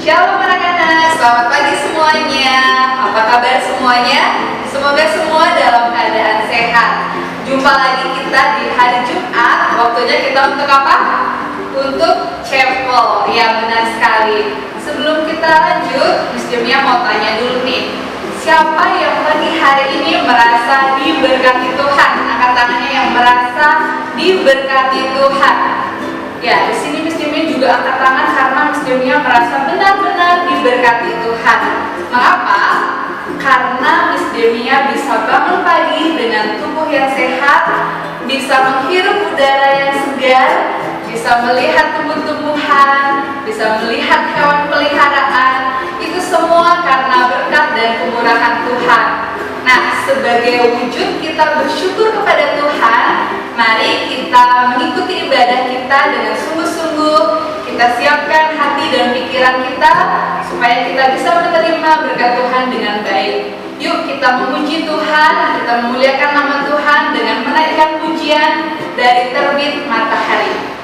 Shalom anak-anak, selamat pagi semuanya. Apa kabar semuanya? Semoga semua dalam keadaan sehat. Jumpa lagi kita di hari Jumat. Waktunya kita untuk apa? Untuk chapel. Ya, benar sekali. Sebelum kita lanjut, Miss Jemia mau tanya dulu nih. Siapa yang pagi hari ini merasa diberkati Tuhan? Angkat tangannya yang merasa diberkati Tuhan. Ya, di sini Miss Jemia juga angkat tangan karena Miss Jemia merasa benar-benar diberkati Tuhan. Mengapa? Karena Miss Jemia bisa bangun pagi dengan tubuh yang sehat, bisa menghirup udara yang segar, bisa melihat tumbuh-tumbuhan, bisa melihat hewan peliharaan. Itu semua karena berkat dan kemurahan Tuhan. Nah, sebagai wujud kita bersyukur kepada Tuhan, mari kita mengikuti ibadah kita dengan sungguh-sungguh. Kita siapkan hati dan pikiran kita supaya kita bisa menerima berkat Tuhan dengan baik. Yuk kita memuji Tuhan, kita memuliakan nama Tuhan dengan menaikkan pujian dari terbit matahari.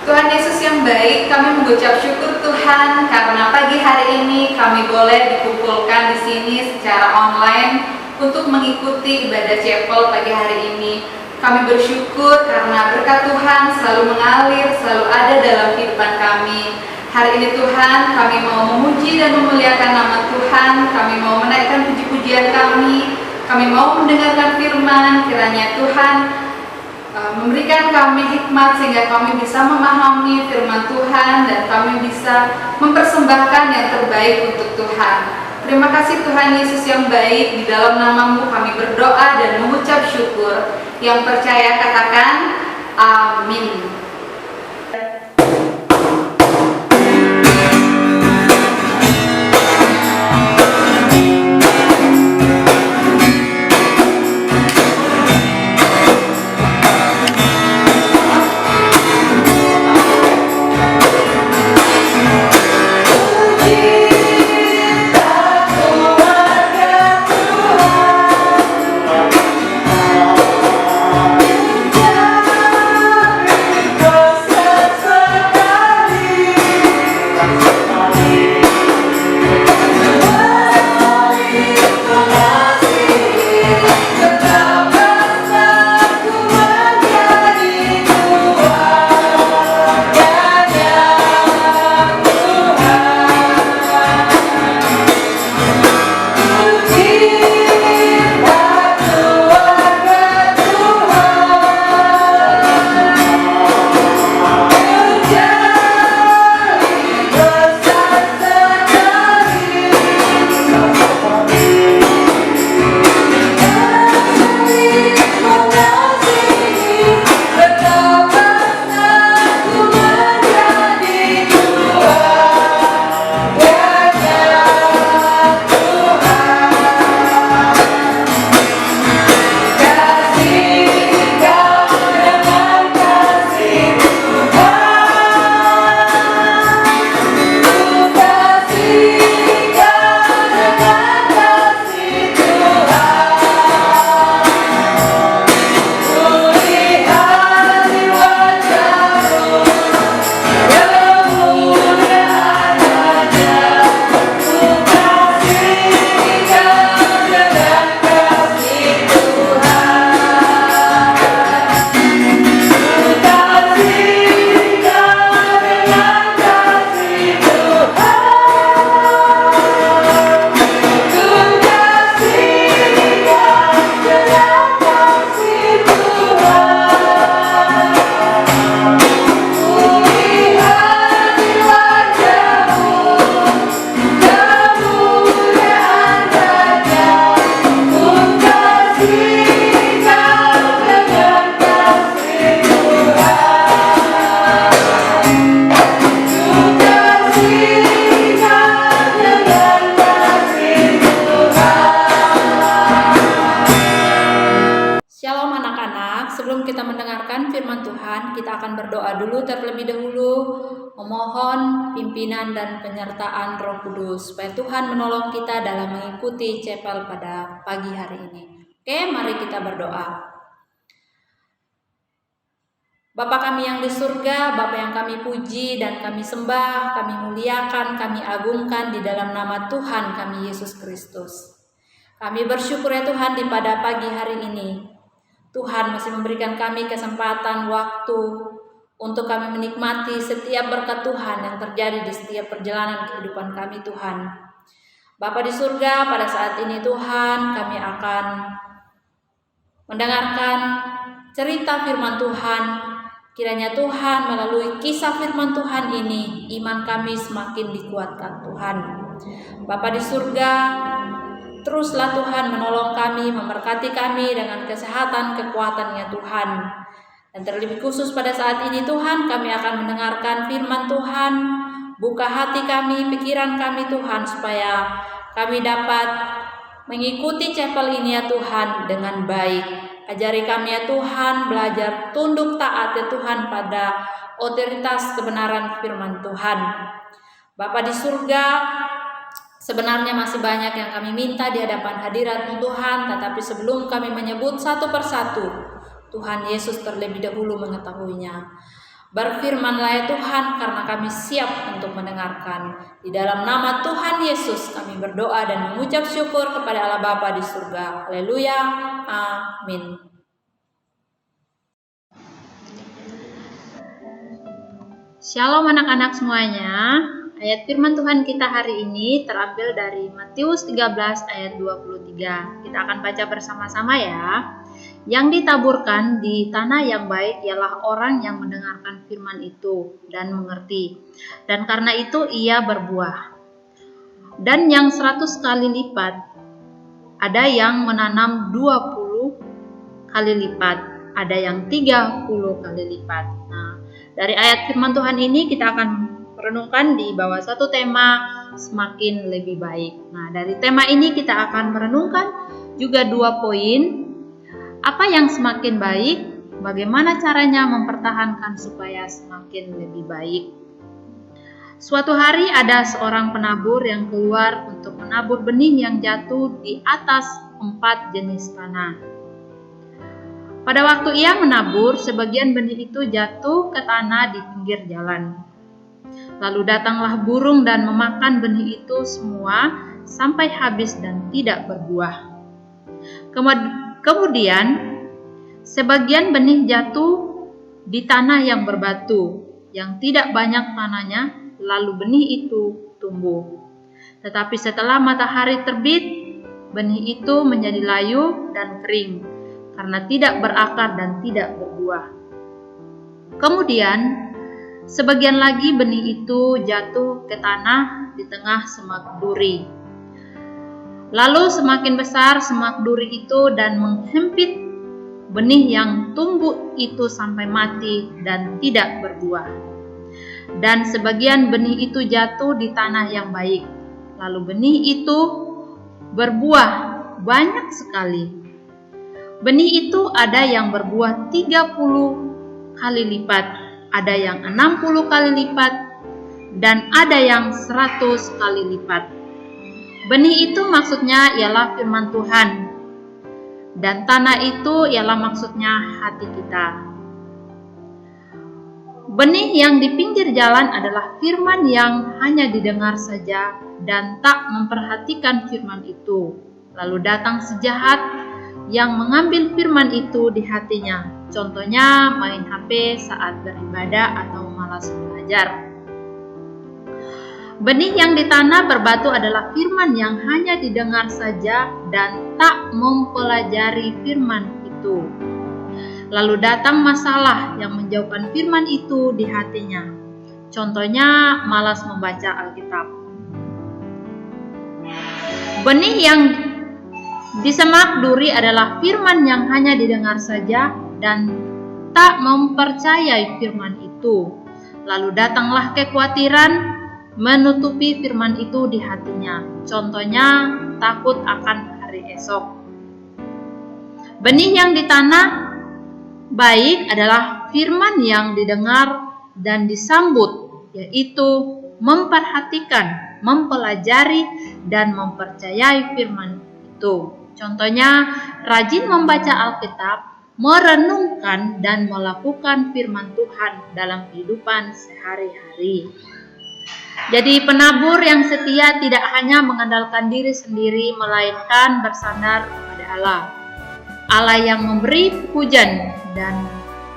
Tuhan Yesus yang baik, kami mengucap syukur Tuhan karena pagi hari ini kami boleh dikumpulkan di sini secara online untuk mengikuti ibadah chapel pagi hari ini. Kami bersyukur karena berkat Tuhan selalu mengalir, selalu ada dalam kehidupan kami. Hari ini Tuhan, kami mau memuji dan memuliakan nama Tuhan, kami mau menaikkan puji-pujian kami mau mendengarkan firman, kiranya Tuhan memberikan kami hikmat sehingga kami bisa memahami firman Tuhan dan kami bisa mempersembahkan yang terbaik untuk Tuhan. Terima kasih Tuhan Yesus yang baik, di dalam nama-Mu kami berdoa dan mengucap syukur. Yang percaya katakan amin. sebelum kita mendengarkan firman Tuhan, kita akan berdoa dulu terlebih dahulu, memohon pimpinan dan penyertaan Roh Kudus supaya Tuhan menolong kita dalam mengikuti chapel pada pagi hari ini. Oke, mari kita berdoa. Bapa kami yang di surga, Bapa yang kami puji dan kami sembah, kami muliakan, kami agungkan di dalam nama Tuhan kami Yesus Kristus. Kami bersyukur ya Tuhan di pada pagi hari ini. Tuhan masih memberikan kami kesempatan waktu untuk kami menikmati setiap berkat Tuhan yang terjadi di setiap perjalanan kehidupan kami Tuhan. Bapa di surga, pada saat ini Tuhan kami akan mendengarkan cerita firman Tuhan. Kiranya Tuhan melalui kisah firman Tuhan ini iman kami semakin dikuatkan Tuhan. Bapa di surga, teruslah Tuhan menolong kami, memberkati kami dengan kesehatan, kekuatan-Nya Tuhan. Dan terlebih khusus pada saat ini Tuhan, kami akan mendengarkan firman Tuhan. Buka hati kami, pikiran kami Tuhan, supaya kami dapat mengikuti chapel ini ya Tuhan dengan baik. Ajari kami ya Tuhan, belajar tunduk taat ya Tuhan pada otoritas kebenaran firman Tuhan. Bapa di surga, sebenarnya masih banyak yang kami minta di hadapan hadirat-Mu Tuhan, tetapi sebelum kami menyebut satu persatu, Tuhan Yesus terlebih dahulu mengetahuinya. Berfirmanlah ya Tuhan, karena kami siap untuk mendengarkan. Di dalam nama Tuhan Yesus kami berdoa dan mengucap syukur kepada Allah Bapa di surga. Haleluya, amin. Shalom anak-anak semuanya. Ayat firman Tuhan kita hari ini terambil dari Matius 13 ayat 23. Kita akan baca bersama-sama ya. Yang ditaburkan di tanah yang baik ialah orang yang mendengarkan firman itu dan mengerti. Dan karena itu ia berbuah. Dan yang 100 kali lipat, ada yang menanam 20 kali lipat, ada yang 30 kali lipat. Nah, dari ayat firman Tuhan ini kita akan merenungkan di bawah satu tema semakin lebih baik. Nah, dari tema ini kita akan merenungkan juga 2 poin. Apa yang semakin baik? Bagaimana caranya mempertahankan supaya semakin lebih baik? Suatu hari ada seorang penabur yang keluar untuk menabur benih yang jatuh di atas 4 jenis tanah. Pada waktu ia menabur, sebagian benih itu jatuh ke tanah di pinggir jalan. Lalu datanglah burung dan memakan benih itu semua sampai habis dan tidak berbuah. Kemudian, sebagian benih jatuh di tanah yang berbatu, yang tidak banyak tanahnya, lalu benih itu tumbuh. Tetapi setelah matahari terbit, benih itu menjadi layu dan kering, karena tidak berakar dan tidak berbuah. Kemudian, sebagian lagi benih itu jatuh ke tanah di tengah semak duri. Lalu semakin besar semak duri itu dan menghempit benih yang tumbuh itu sampai mati dan tidak berbuah. Dan sebagian benih itu jatuh di tanah yang baik. Lalu benih itu berbuah banyak sekali. Benih itu ada yang berbuah 30 kali lipat, ada yang 60 kali lipat, dan ada yang 100 kali lipat. Benih itu maksudnya ialah firman Tuhan, dan tanah itu ialah maksudnya hati kita. Benih yang di pinggir jalan adalah firman yang hanya didengar saja dan tak memperhatikan firman itu. Lalu datang si jahat yang mengambil firman itu di hatinya. Contohnya main HP saat beribadah atau malas belajar. Benih yang ditanam berbatu adalah firman yang hanya didengar saja dan tak mempelajari firman itu. Lalu datang masalah yang menjauhkan firman itu di hatinya. Contohnya malas membaca Alkitab. Benih yang di semak duri adalah firman yang hanya didengar saja dan tak mempercayai firman itu. Lalu datanglah kekhawatiran menutupi firman itu di hatinya. Contohnya takut akan hari esok. Benih yang ditanam baik adalah firman yang didengar dan disambut, yaitu memperhatikan, mempelajari, dan mempercayai firman itu. Contohnya, rajin membaca Alkitab, merenungkan dan melakukan firman Tuhan dalam kehidupan sehari-hari. Jadi penabur yang setia tidak hanya mengandalkan diri sendiri, melainkan bersandar kepada Allah. Allah yang memberi hujan dan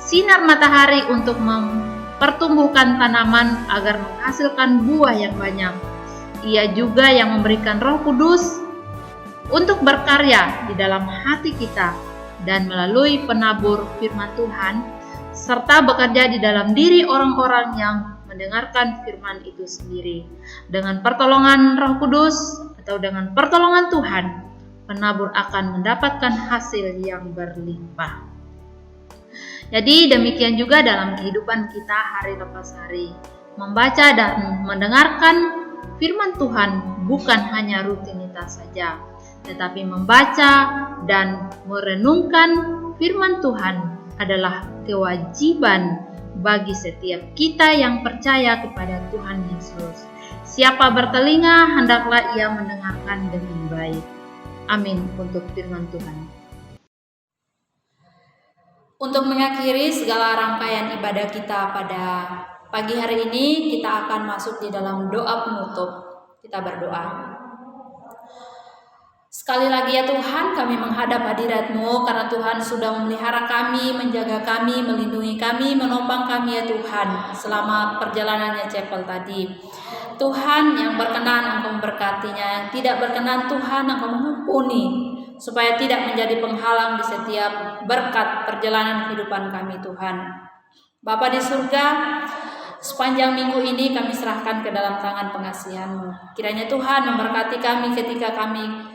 sinar matahari untuk mempertumbuhkan tanaman agar menghasilkan buah yang banyak. Ia juga yang memberikan Roh Kudus untuk berkarya di dalam hati kita dan melalui penabur firman Tuhan, serta bekerja di dalam diri orang-orang yang mendengarkan firman itu sendiri. Dengan pertolongan Roh Kudus atau dengan pertolongan Tuhan, penabur akan mendapatkan hasil yang berlimpah. Jadi demikian juga dalam kehidupan kita hari lepas hari. Membaca dan mendengarkan firman Tuhan bukan hanya rutinitas saja, tetapi membaca dan merenungkan firman Tuhan adalah kewajiban bagi setiap kita yang percaya kepada Tuhan Yesus. Siapa bertelinga, hendaklah ia mendengarkan dengan baik. Amin untuk firman Tuhan. Untuk mengakhiri segala rangkaian ibadah kita pada pagi hari ini, kita akan masuk di dalam doa penutup. Kita berdoa. Sekali lagi ya Tuhan, kami menghadap hadirat-Mu karena Tuhan sudah memelihara kami, menjaga kami, melindungi kami, menopang kami ya Tuhan selama perjalanannya Chapel tadi. Tuhan, yang berkenan Engkau memberkatinya, yang tidak berkenan Tuhan Engkau mengampuni, supaya tidak menjadi penghalang di setiap berkat perjalanan kehidupan kami Tuhan. Bapa di surga, sepanjang minggu ini kami serahkan ke dalam tangan pengasihan-Mu. Kiranya Tuhan memberkati kami ketika kami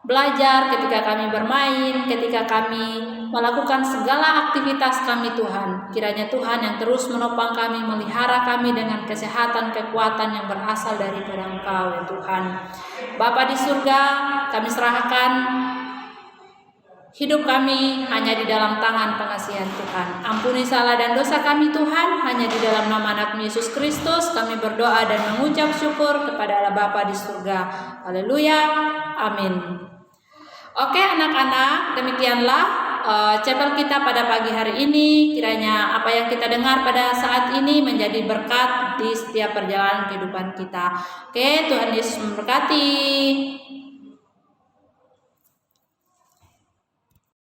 belajar, ketika kami bermain, ketika kami melakukan segala aktivitas kami Tuhan. Kiranya Tuhan yang terus menopang kami, melihara kami dengan kesehatan, kekuatan yang berasal daripada Engkau ya Tuhan. Bapa di surga, kami serahkan hidup kami hanya di dalam tangan pengasihan Tuhan. Ampuni salah dan dosa kami Tuhan, hanya di dalam nama anak Yesus Kristus kami berdoa dan mengucap syukur kepada Allah Bapa di surga. Haleluya, amin. Oke anak-anak, demikianlah chapel kita pada pagi hari ini. Kiranya apa yang kita dengar pada saat ini menjadi berkat di setiap perjalanan kehidupan kita. Oke, Tuhan Yesus memberkati.